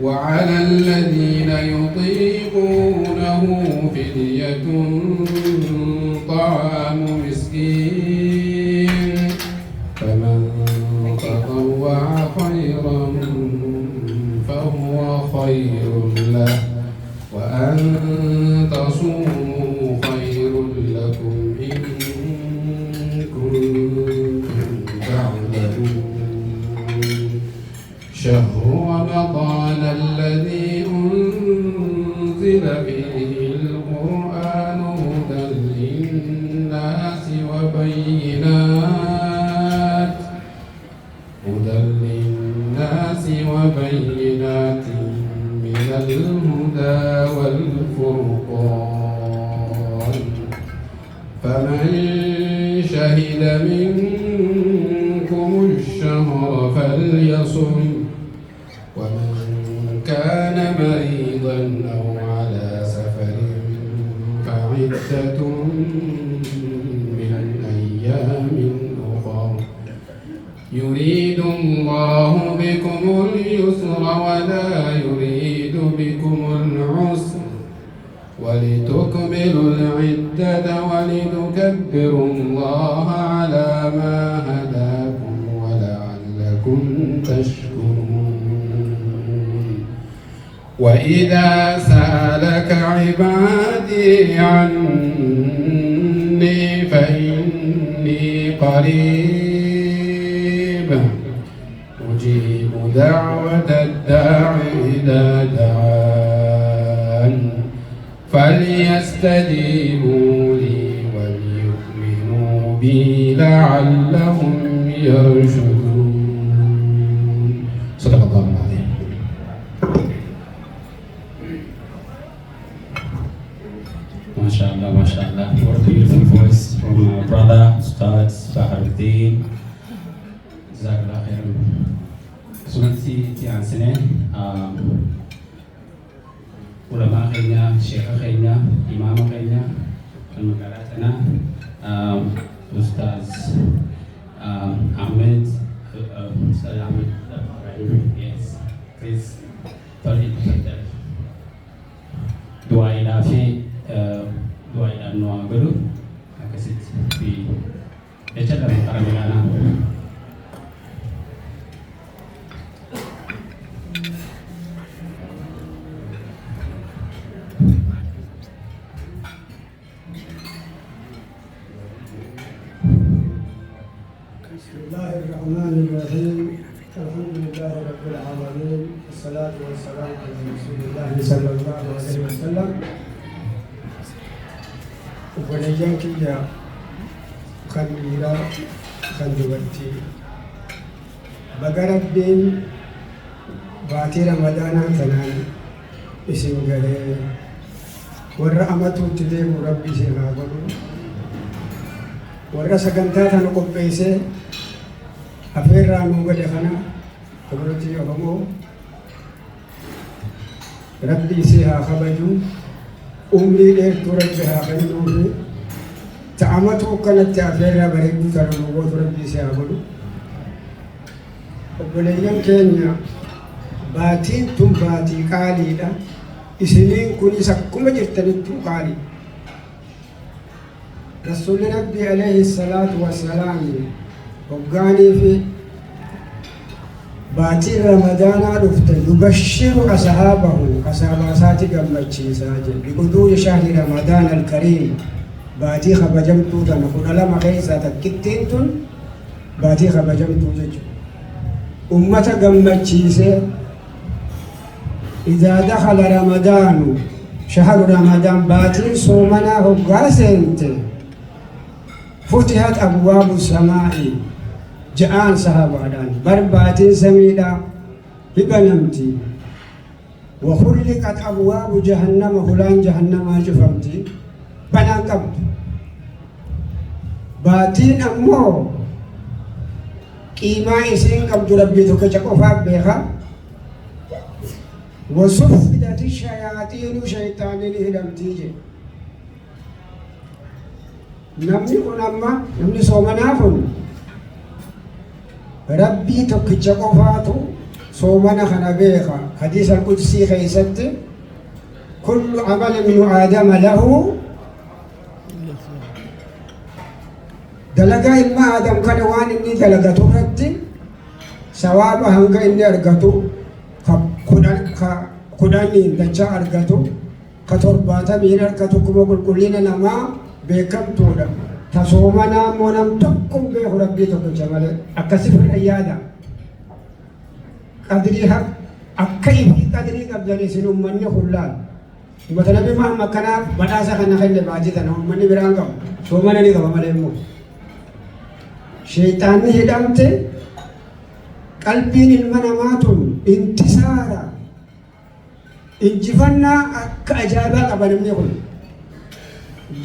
وعلى الذين يطيقونه فدية طعام مسكين فمن تطوع خيرا فهو خير له وأن تصوموا خير لكم إن كنتم تعلمون شهر رمضان الذي أنزل فيه القرآن هدى للناس وبينات من الهدى والفرقان فمن شهد منكم الشهر فليصم ومن كان مريضا أو على سفر فعدة من أيام أخر يريد الله بكم اليسر ولا يريد بكم العسر ولتكملوا العدة ولتكبروا الله على ما هداكم ولعلكم تشكرون وإذا سألك عبادي عني فإني قريب أجيب دعوة الداع إذا دعان فليستجيبوا لي وليؤمنوا بي لعلهم يرشدون صدق الله العظيم. MashaAllah, MashaAllah. What a beautiful voice from our brother, Ustaz Baharuddin. Jazakallah khairan. Sunansi tiyan sine, ulama kenya, syekh kenya, imam kenya, dan magalatana, Ustaz Ahmed, Ustaz Ahmed, yes, please, tolong diperhatikan. Doa ilafi. Doa dan doa baru kasih di baca dalam karamilana. Bismillahirrahmanirrahim. Alhamdulillah rabbil alamin. Wassalatu wassalamu ala Rasulillah sallallahu alaihi wasallam. Obboleeyyan kiyya kan dhiiraa kan dubartii baga rabbiin baatii ramadaanaa kanaan isin galee warra amatuutti deemu rabbi isin haa godhu warra sagantaa tana qopheessee afeerraa nuu gade kana obboleettii Oromoo rabbi isin haa kabaju umrii dheertuu rabbi haa kennuufi ta'amatu kanatti afeerraa bareedduu tana nuu gootu rabbi isin haa godhu obboleeyyan keenya baatiin tun baatii qaaliidha isiniin kunis akkuma jirtanittuu qaalii rasuulli rabbii alayhi salaatu wassalaam hoggaanii fi baatiin ramadaanaa dhufte yubashshiru ashaabahu ashaabaasaati gammachiisaa jedhe biquduuri shahri ramadaan alkariim baatii kabajamtuu tana 12 keessaa takkittiin tun baatii kabajamtuu jechuudha ummata gammachiisee إذا دخل رمضان شهر رمضان باتين صومنا هقاسنت فتحت أبواب السماء جاءن صحابان برباتين سميدا ببنمتي وخلقت أبواب جهنم فلان جهنم شفمتي بناكب باتين أمو قيمة إسين قبض ربي تكتشكوفا بيها وصفدت الشياطين شيطان الهدمتيجي نمني أنما نمني صومنافن ربي تكتش قفاتو صومنا خنبيخا حديث القدسي خيست كل عمل من آدم له دلقا إما آدم كان وان إني دلقته رتي سوابا هنگا إني أرغتو خداني دجا أرغتو كترباتا مين أرغتو كما قل كلنا نما بكم تودا تصومنا مونم تقم بيه ربي تقو جمال أكسف الأيادة قدري حق أكيب قدري قبضاني سنو مني خلال مثلا بما مكانا بداسا خنا خلي باجتنا مني برانقم صومنا نيقا مليمو شيطان هدامت قلبين المنامات انتصارا انجفنا كأجابا قبل من يقول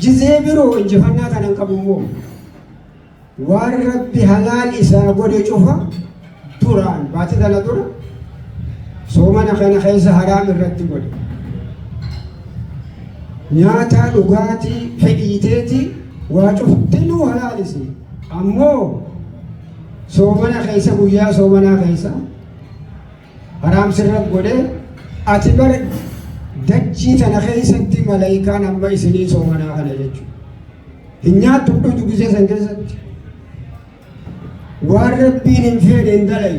جزيبرو انجفنا كان قبومو والرب حلال إسا قد يشوفا توران باتي دالا تورا صومنا خنا خيس حرام الرد قد نياتا لغاتي فئيتيتي وشفتنو حلال إسي أمو صومنا خيسا ويا صومنا خيسا حرام سرب قد أتبر دجي تنا خيسا تي ملايكا نمبا إسني صومنا خنا يجو هنيات تبدو جوزي سنجزت وان ربين انفير اندلي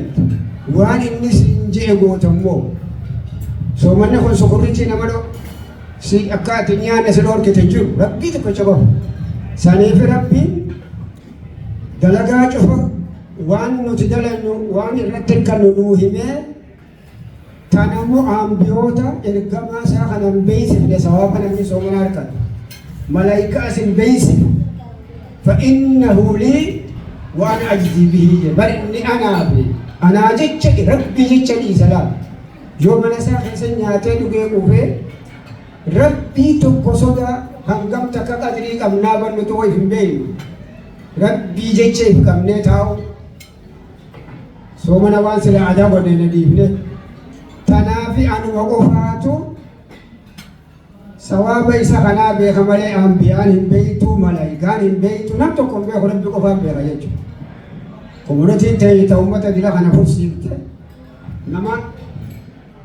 وان النس انجي قوتمو صومنا خون سخوريتي نمالو سي أكات نيانا سلور كتنجو ربي تكو شباب سانيف ربي دلقا شوفا وان نتدلنو وان الرتن كانو نوهمه تنمو أمبيوتا إرقما ساخنا بيسف لسوابنا من صومنا ركض ملايكا سن بيسف فإنه لي وأنا أجزي به بل إني أنا أبي أنا جيتش ربي جيتش لي سلام يوم أنا ساخن سنياتي نقيقو في ربي تقصدا هنقم تكاكدري كم نابن نتوي في بين ربي جيتش كم نتاو صومنا وانسل عذاب وننديفنه تنافي أن وقفاتو سواب إسا خنا بيخمالي أنبيان بيتو ملايكان بيتو نمتكم بيه ربي قفان بيه يجو كومونتي تاي تومتا دي لخنا فرسيبت نما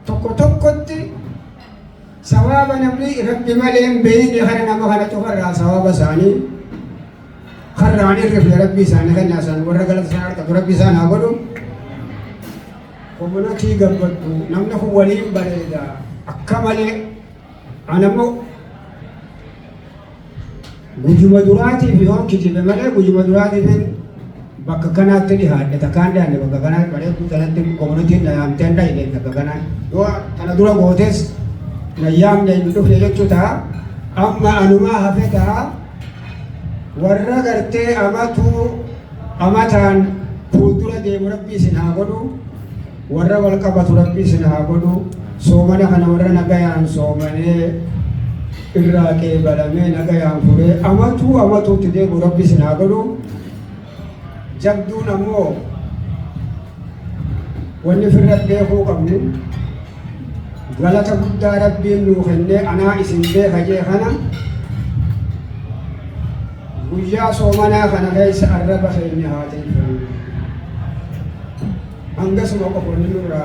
توكو توكوتي سواب نبلي ربي مالين بيه خنا نما خنا تفرع سواب ساني خراني ربي ساني خنا سان ورغلت سان ربي سان أقولو كومونتي غبطو نمنا هو ولي بريدا أكمله أنا مو gujuma durati fi hon kitibe male gujuma durati fin bakka kanatti di hadde takande ande bakka kanatti bare ku tanatti community na am tenda ide bakka kanatti do kana dura gotes na yam ne bidu fe yechuta amma anuma hafeta warra garte amatu amatan pudura de murabbi sina godu warra wal qabatu rabbi sina godu somana kana warra nagayan somane irraqe balame nagayan fure amatu tide rabbi sina godu jabdu namo wani firrabbe ko qabnu galata gudda rabbi nu khenne ana isin be haje khana guyya somana kana gaisa arraba khayni hatin angas mo ko nura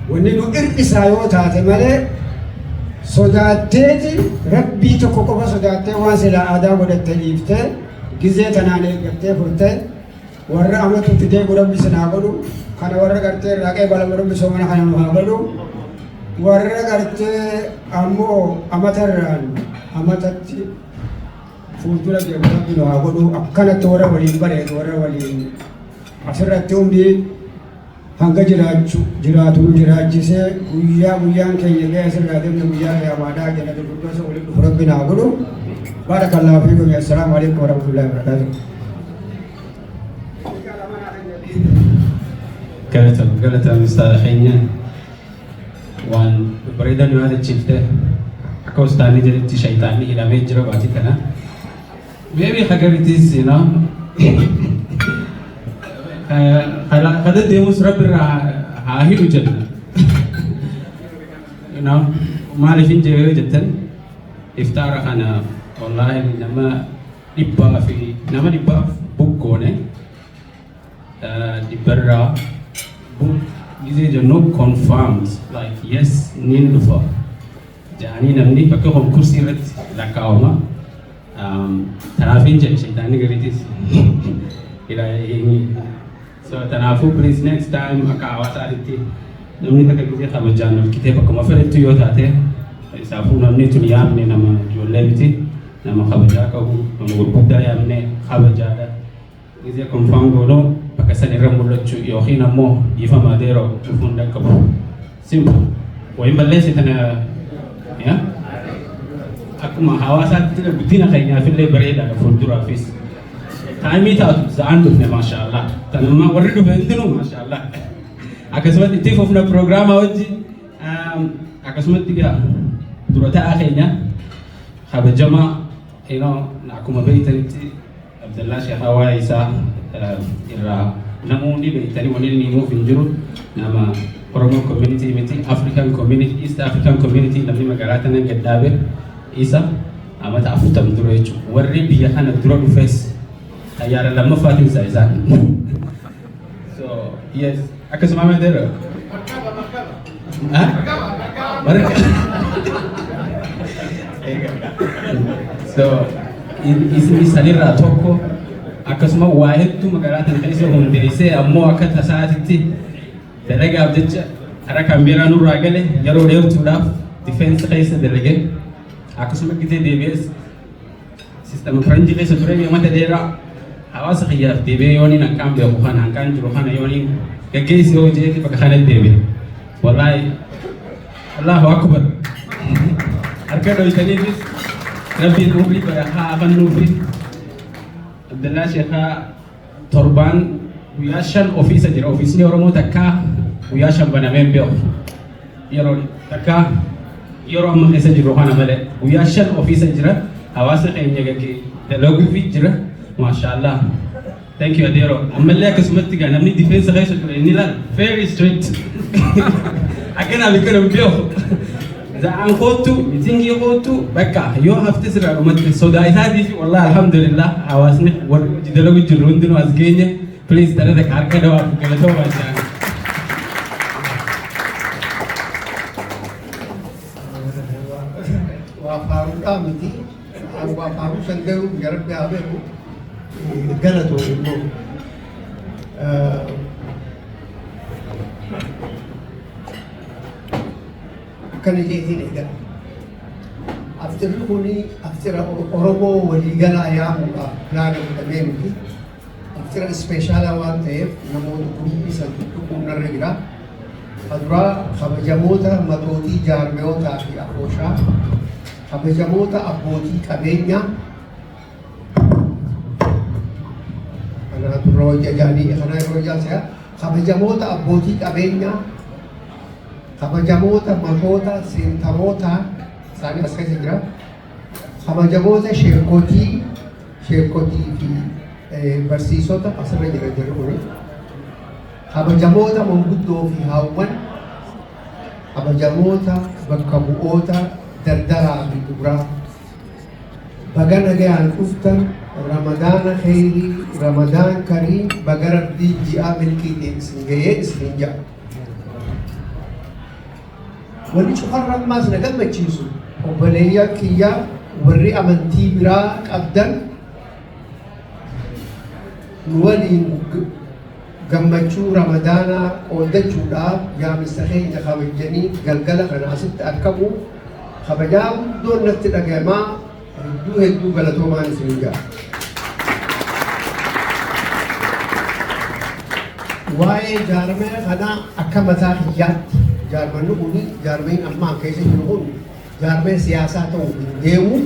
wani no irqisa yo taate male sodaatteeti rabbii tokko qofa sodaattee waan sila aadaa godhatte dhiifte gizee tanaan eeggattee furte warra amatu fidee rabbi sinaa godhu kana warra gartee raaqee balama rabbi soomana kana nu haa godhu warra gartee ammoo amatarraan amatatti fuuldura deemu rabbi nu haa godhu akkanatti warra waliin bareedu warra waliin asirratti hundi hanga jiraatu nu jiraachisee guyyaan keenya ga'e asirraa deemne guyyaa yaamaadhaa jannata guddosa waliin dhufu rabbi naa godhu barakallahu fiikum assalaamu alaikum warahmatullahi wabarakatuh galata mistaada keenya waan bareedaa nu yaadachiifte akka ustaanii jedhetti shaytaanni hidhamee jira baatii kana maybe hagaritis kada deemus rabbi irraa haa hidhu jenna maaliifin jedhee jettan iftaara kana wallaahi nama dhibbaaf bukkoone dhibbarraa gisee jennu confirmed like yes nin dhufa jedhanii namni bakka konkursii irratti lakkaa'ama. Tanaafin jedhe shayitaanni gariitis so tanaafuu please next time akka hawaasaatti namni takka gisee kabajaan hirkitee bakkuma fedhettu yoo taate isaafuu namni tun yaamne nama ijoollee miti nama kabajaa qabu nama gurguddaa yaamne kabajaadha gisee confirm goonoo bakka san irra mul'achuu yookiin ammoo dhiifama adeeroo dhufuun dhaqqabu simple wayin balleessitana akkuma hawaasaatti guddina keenyaaf illee bareedaadha fuulduraafis taa'imii taatu za'aan dhufne maashaallah tanammaa warri dhufe hundinuu maashaallah akkasumatti itti fufna piroograama wajji akkasumatti dura ta'aa keenya kabajamaa akkuma beeytanitti Abdallaa Sheekh Hawaa isaa irraa namoonni beeytanii waliin himuuf hin jiru nama Oromoo community miti African community East African community namni magaalaa tana gaddaabe isa amata 40 dura jechuudha warri biyya kana dura dhufes ayyaara lammaffaatiin isaa isaan so yes akkasuma madeera so isanirraa tokko akkasuma waa hedduu magaalaa tana keessa hundeessee ammoo akka tasaatitti dalagaaf jecha hara kaambeeraa nurraa gale yeroo dheertuudhaaf difeensa keessa dalage akkasuma gisee deebi'es sistema faranjii keessa ture mata dheeraa hawaasa kiyyaaf deebi'ee yooniin akkaan beeku kana akkaan jiru kana yooniin gaggeessi yoo jeeti bakka kanatti deebi'e wallaahi Allahu akbar harka dhoytaniifis rabbiin umrii barakaa afannuufi Abdallaa Sheekhaa torbaan guyyaa 5 ofiisa jira ofiisni Oromoo takkaa guyyaa 5 banameen beeku yeroo takkaa yeroo amma keessa jiru kana malee guyyaa 5 ofiisa jira hawaasa keenya gagee dalaguufi jira maashaallah thank you adeero ammallee akkasumatti gaa namni difeensa keessa ture inni laal very strict akkana bikana beeku za'aan kootu mitingii kootu bakka yoo hafte sirraa dhumatti sodaa isaatii fi wallahi alhamdulillah hawaasni warri hojii dalagu jiru hundinuu as geenye please tarata harka dawaaf galatoo baachaan Wafaruudhaa miti wafaruu san garuu garabbi haa beeku galatoo immoo akkana jeetiin eegala. Aftirri kuni aftira Oromoo waliigalaa yaamuudhaaf pilaana godhamee miti. Aftira ispeeshaalaa waan ta'eef namoota guruupii san dhufuun narra jira. Aduraa kabajamoota matootii jaarmiyootaa fi afooshaa kabajamoota abbootii qabeenyaa kanaa yeroo jaalsaa kabajamoota abbootii qabeenyaa kabajamoota matoota seentaroota isaanii as keessa jira kabajamoota sheekotii fi barsiisota asirra jira jedhuuni kabajamoota manguddoo fi haawwan kabajamoota bakka bu'oota dardaraa fi duraa baga nagayaan dhuftan ramadaana khayrii ramadaan kariim baga rabbii ji'aa milkiitiin isin gahee isin ja'a wanni cufarra ammaas na gammachiisu obboleeyyaa kiyyaa warri amantii biraa qabdan nu waliin gammachuu ramadaanaa qooddachuudhaaf yaamisa keenya kabajanii galgala kana asitti argamu kabajaa guddoon natti dhagahamaa hedduu galatoomaan isin ja'a. Waa'ee jaarmee kanaa akka mataa kiyyaatti jaarmanni kuni jaarmeen ammaa keessa jiru kun jaarmee siyaasaa ta'uu hin deemu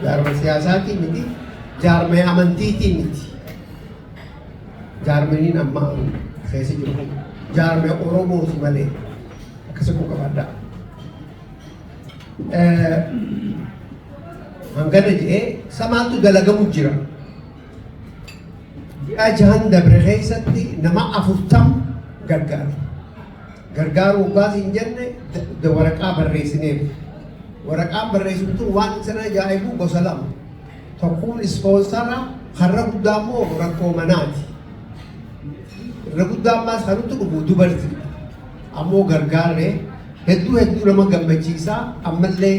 jaarmee siyaasaatii miti jaarmee amantiitii miti. Jaarmeniin ammaa keessa jiru kun jaarmee Oromooti malee akkasuma qabaadha. Hangana jedhee samaatu dalagamu jira. Ji'a jahan dabre keessatti nama 40 gargaara. Gargaaru waggaas hin jenne waraqaa barreessineef. Waraqaan barreessitu waan sana ajaa'ibu gosa lama. Tokkoon ispoonsara har'a guddaa immoo rakkoo manaati. Irra guddaa ammaas kanutti dhufu dubartii. ammoo gargaarre hedduu nama gammachiisa ammallee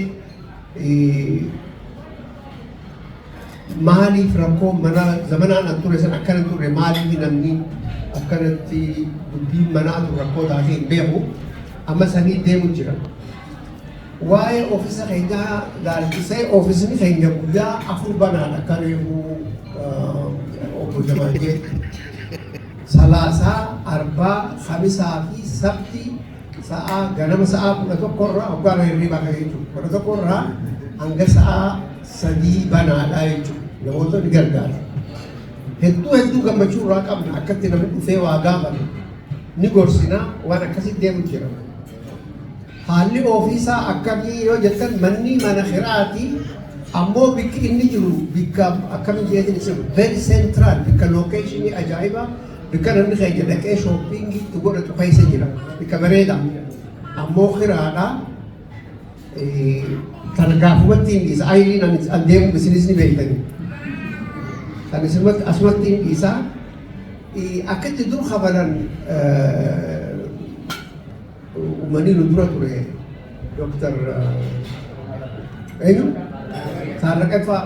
maaliif rakkoo mana zamanaan an ture san akkana ture maaliif namni akkanatti dubbiin manaa ture rakkoo taatee hin beeku amma sanii deemu jira. Waa'ee oofisa keenyaa laalchisee oofisni keenya guyyaa 4 banaan akka reefu obbo Jamal jedhe. Salaasaa, Arbaa, Khamisaa fi Sabti ganama sa'aa 11 irraa hoggaan hirriibaa kan jechuudha. 11 irraa hanga sa'aa 3 banaadhaa jechuudha. Namoota ni gargaara. Hedduu gammachuu irraa qabna akkatti namni dhufee waa gaafatu ni gorsina waan akkasii deemu jira. Haalli ofiisaa akkamii yoo jettan manni mana khiraati ammoo bikki inni jiru bikka akkamii jeetin isin very central bikka locationii ajaa'iba bikka namni keenya dhaqee shoppingii itti godhatu keessa jira bikka bareeda ammoo khiraadha kan gaafumatti hin dhiisa ayiliin an deemu isinis ni beektanii kan asumatti hin dhiisa akkatti dur kabalan umani nu dura ture Dr. Eenyu Saaraqeffaa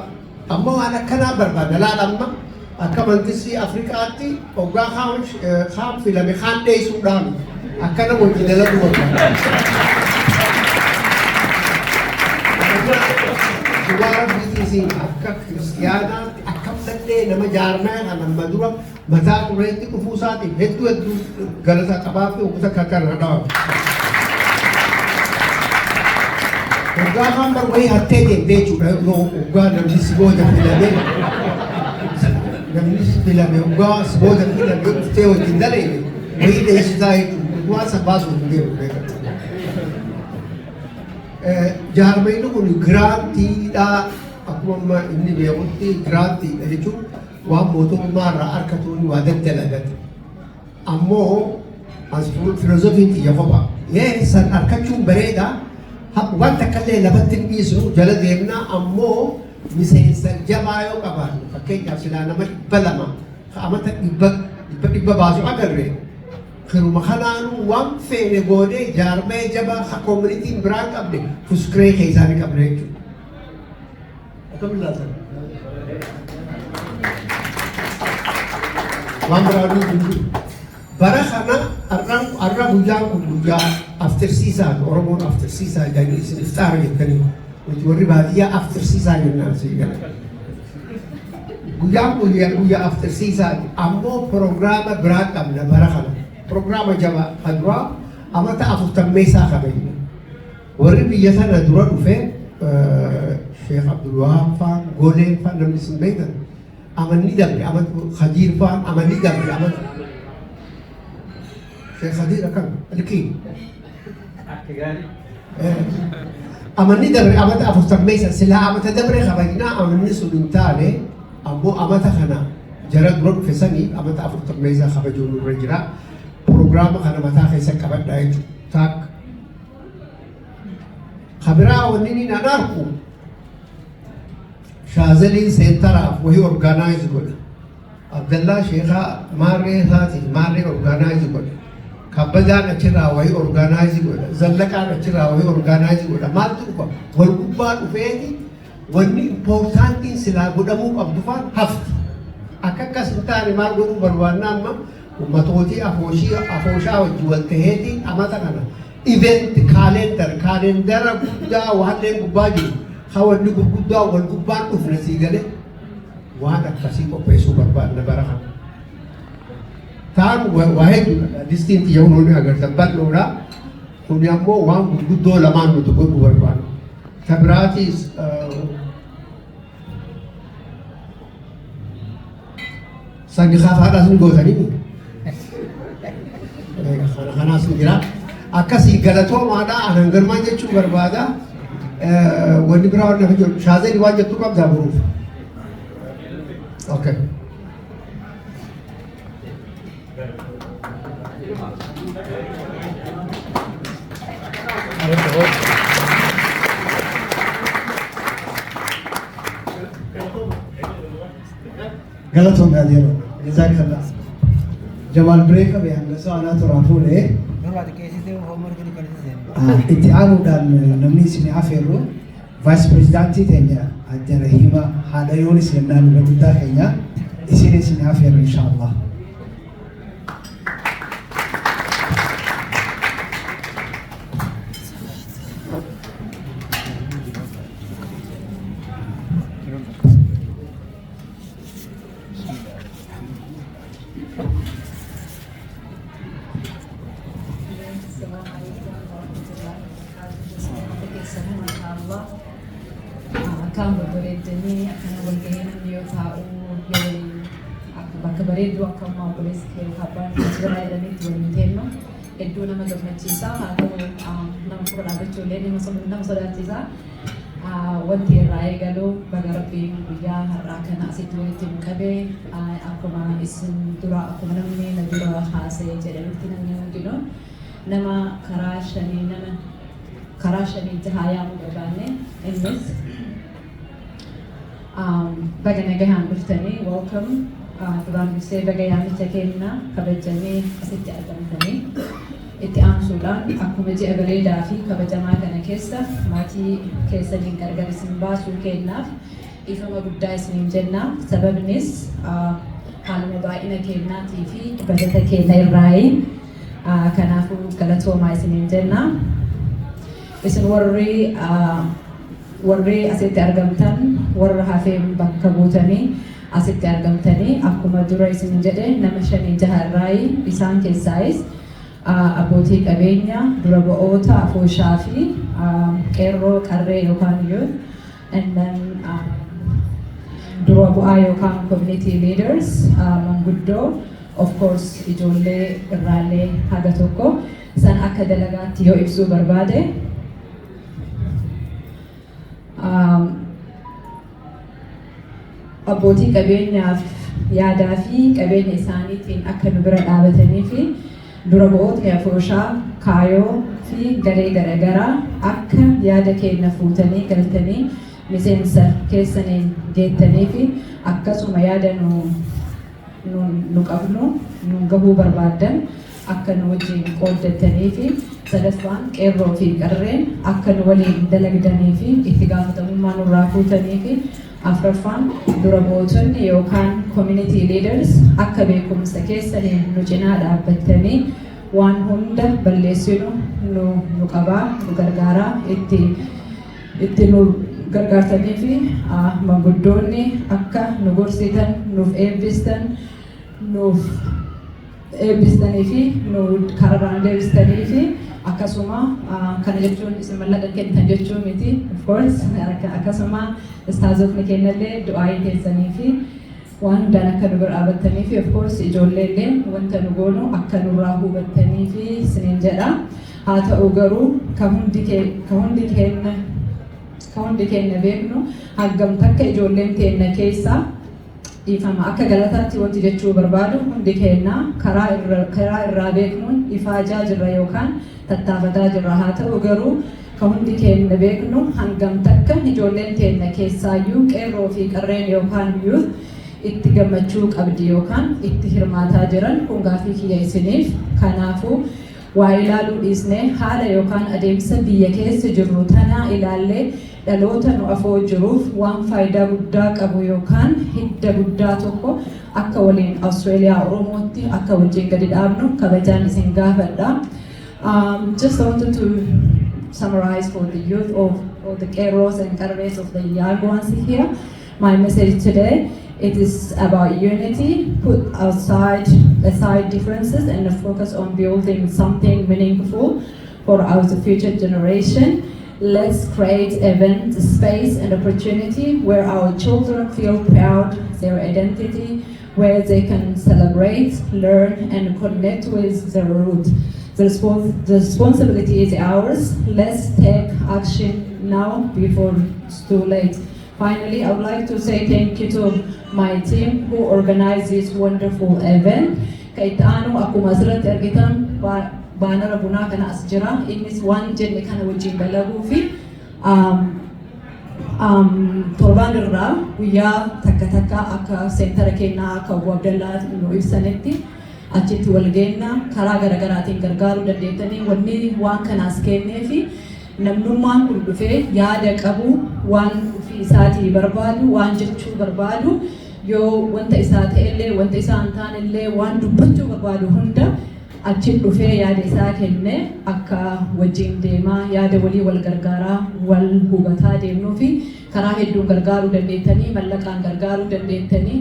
ammoo waan akkanaa barbaada laadhamma akka mantisii Afrikaatti hoggaa kaan filame kaan dheessuudhaan akkana wajjin dalatu barbaada. Dubaara biitiin akka kiristiyaanaatti akkam dandee nama jaarmaa kan amma dura mataa tureetti dhufuu isaatiin hedduu galata qabaa fi uffata kakkan hadhaa'u. Hoggaa kan barwayii hattee deemtee jechuudha hoggaa namni si booda filame hoggaa si booda filame dhuftee wajjin daleene wayii dheessisaa jechuudha waan san baasuuf hin deemu beekatu. Jaarmayni kun giraantiidhaa akkuma inni beekutti giraantiidha jechuun waan mootummaa irraa argatuun waa daddalagate. Ammoo as filoozofiin xiyya kopha. San argachuun bareeda waan takkallee lafatti hin dhiisnu jala deemna ammoo miseensa jabaa yoo qabaannu fakkeenyaaf silaa nama 200 amata 100 baasu agarre. Kiruma kanaanuu waan feene goonee jaarmee jabaa ka koominitiin biraan qabne fuskree keessaanii qabne jechuudha. Akkamiin laatan? Waan biraanuu jiru. Bara kana har'a guyyaan kun guyyaa aftirsiisaa Oromoon aftirsiisaa jedhanii isin iftaara jettanii nuti warri baadiyyaa aftirsiisaa jennaan si gala. Guyyaan kun guyyaa aftirsiisaati ammoo pirogiraama biraa qabna bara kana. Programa jaba adwa amata 40 qabeenye warri biyya sana dura dhufe Sheikh Abdul Wahab faan Goleen faan namni sin beekan amanni dabre amat Khadir faan amanni dabre amat Sheikh Khadir kan alki amanni dabre amata 40 sila amata dabre qabeenna amanni suluntaane ammoo amata kana jara dura dhufe sani amata 40 qabeejoon irra jira. Programa kana mataa keessa qabadhaa jechuudha. Taak kabiraa wanni ni nanarku shaazaliin seentaraaf wayii orgaanaayiz godha. Abdallaa Sheekhaa maarree isaatiin maarree orgaanaayiz godha. Kabbajaan achirraa wayii orgaanaayiz godha. Zallaqaan achirraa wayii orgaanaayiz godha. Maaltu dhufa? Wal gubbaa dhufeeti wanni impoortaantiin silaa godhamuu qabdu faan hafti. Akka akkas hin taane maal godhuu barbaanna amma ummatooti afooshaa wajji wal ta'eeti amata kana event kaalendara guddaa waanleen gubbaa jiru hawanni gurguddaa wal gubbaan dhufne sii gale waan akkasii qopheessuu barbaadna bara kana. Taan waa hedduudha distinti yoo nuuni agartan bal'oodha kuni ammoo waan gurguddoo lamaan nuti godhuu barbaadna. Tabiraatis sani kaafaadhaas ni gootanii kanaas ni jira akkasii galatoomaadha anan garmaan jechuu barbaada wanni biraa waan nafa jiru shaazeen waan jettuu qabdaa boruuf. Okay. galatoon gaadiiro jazaak Allah Jamal Breeka beekan gasoo anaa turaa fuudhee itti aanuudhaan namni isin afeerru vaayis pirezidaantii keenya adde Rahiima haadha Yoonis yennaan guddaa keenya isin afeerru inshaallah. Kan beredani akan walgahii namni yoo taa'u bakka bareedduu akka ammaa obboleessi kee kabbaan jira jedhanitti waliin kennu hedduu nama gammachiisa haa ta'u nama fura dhaabachuu illee nama sodaachisa. Wanti irraa eegalu baga rabbiin guyyaa har'aa kana asitti walitti nu qabee akkuma isin dura akkuma namni na dura haasa'ee jedhanitti namni hundinuu nama karaa shanii jahaa yaamuu barbaanne innis baga nagahaan dhuftanii welcome duraan dursee baga yaamicha keenya kabajanii asitti argamtanii itti aansuudhaan akkuma ji'a bareedaa fi kabajamaa kana keessa maatii keessaniin gargar isin baasuu kennaaf ifama guddaa isiniin jenna. Sababnis haaluma baay'ina kennaatii fi bajata keenya irraayi kanaafuu galatoomaa isiniin jenna. Isin warri asitti argamtan warra hafee bakka buutanii asitti argamtanii akkuma dura isin jedhe nama 5-6 irraayi isaan keessaayis abbootii qabeenya dura bu'oota afooshaa fi qeerroo qarree yookaan youth and then dura bu'aa yookaan community leaders manguddoo of course ijoollee irraallee haga tokko isaan akka dalagaatti yoo ibsuu barbaade abbootii qabeenyaaf yaadaa fi qabeenya isaaniitiin akka nu bira dhaabatanii fi dura bu'oota afooshaa kaayoo fi garee garaagaraa akka yaada keenya fuutanii galtanii miseensa keessaniin geettanii fi akkasuma yaada nu qabnu nu gahuu barbaadan akka nu wajjin qooddatanii fi sadaffaan qeerroo fi qarreen akka nu waliin dalagdanii fi itti gaafatamummaa nurraa fuutanii fi afraffaan dura bu'ootonni yookaan community leaders akka beekumsa keessaniin nu cinaa dhaabbattanii waan hunda balleessinu nu qabaa nu gargaaraa itti nu gargaartanii fi manguddoonni akka nu gorsitan nuuf eebbistanii fi nu kararaan deebistanii fi akkasuma kana jechuun isin mallaqa kennitan jechuu miti of course akkasuma istaazotni kennallee du'aayii keessanii fi waan hundaan akka nu bira dhaabattanii fi of course ijoollee illee wanta nu goonu akka nurraa hubattanii fi isiniin jedha. Haa ta'u garuu ka hundi keenya beeknu haggam takka ijoolleen keenya keessaa ifama akka galataatti wanti jechuu barbaadu hundi keenya karaa irraa beeknuun ifaajaa jirra yookaan tattaafataa jirra. Haa ta'u garuu ka hundi keenya beeknu hangam takka ijoolleen keenya keessaayyuu qeerroo fi qarreen yookaan youth itti gammachuu qabdi yookaan itti hirmaataa jiran kun gaaffii kiyya isiniif. Kanaafuu waa ilaaluu dhiisnee haala yookaan adeemsa biyya keessa jirru tanaa ilaallee dhaloota nu afoo jiruuf waan faayidaa guddaa qabu yookaan hidda guddaa tokko akka waliin Austraaliyaa Oromootti akka wajjin gadi dhaabnu kabajaan isin gaafadha. Just wanted to summarize for the youth of the Qeerroos and Qarrees of the young ones here. My message today, it is about unity, put aside differences and focus on building something meaningful for our future generation. Let's create event, space and opportunity where our children feel proud, their identity, where they can celebrate, learn and connect with their roots. The responsibility is ours. Let's take action now before it's too late. Finally, I would like to say thank you to my team who organized this wonderful event. Kaitanu akkuma asirratti argitan baanara bunaa kana as jira. Innis waan jenne kana wajjin dalaguu fi torbaan irraa guyyaa takka takka akka seentara keenyaa akka Obbo Abdallaa nu ibsanitti achitti wal geenna karaa garaagaraatiin gargaaruu dandeettanii wanni waan kanaas kennee fi namnummaan kun dhufee yaada qabu waan ofii isaatii barbaadu waan jechuu barbaadu yoo wanta isaa ta'ellee wanta isaa hin taanellee waan dubbachuu barbaadu hunda achitti dhufee yaada isaa kennee akka wajjin deemaa yaada walii wal gargaaraa wal hubataa deemnuu fi karaa hedduun gargaaruu dandeettanii mallaqaan gargaaruu dandeettanii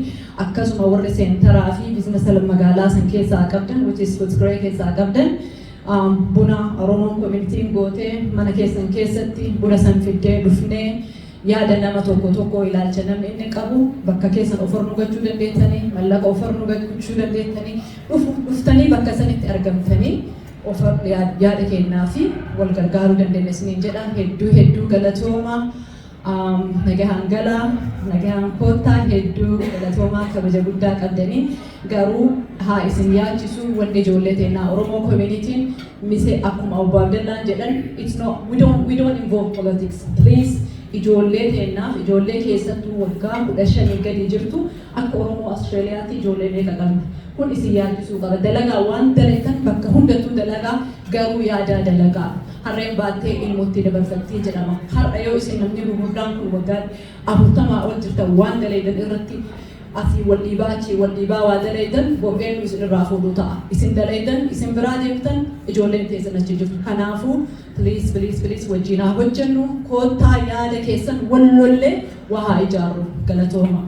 akkasuma warri seentaraa fi biizinasa magaalaa san keessaa qabdan which is Footscray keessaa qabdan buna Oromoon community gootee mana keessan keessatti buna san fiddee dhufnee yaada nama tokko ilaalcha namni inni qabu bakka keessan ofir nu gachuu dandeettanii mallaqa ofir nu gachuu dandeettanii dhuftanii bakka sanitti argamtanii ofir yaada kennaa fi wal gargaaruu dandeenya isiniin jedha hedduu galatooma nagahaan galaa nagahaan koottaa hedduu galatoomaa kabaja guddaa qabdanii garuu haa isin yaachisu wanni ijoollee teennaa Oromoo community mise akkuma Obbo Abdallaan jedhan we don't involve politics please ijoollee teennaaf ijoollee keessattuu waggaa 15 gadi jirtu akka Oromoo Austraaliyaatti ijoollee meeqa qabna kun isin yaachisuu qaba dalagaa waan dalaytan bakka hundattuu dalagaa garuu yaadaa dalagaa harreen baattee ilmootti dabarfattii jedhama har'a yoo isin namni gurguddaan kun waggaa 40 ol jirtan waan dalaydan irratti asii waldhiibaa waa dalaydan boqeen isin irraa fuudhuu ta'a isin dalaydan isin biraa deemtan ijoolleen teessan achi jirtu kanaafuu please wajjin haa hojjennu koottaa yaada keessan wallollee waa haa ijaarru galatooma.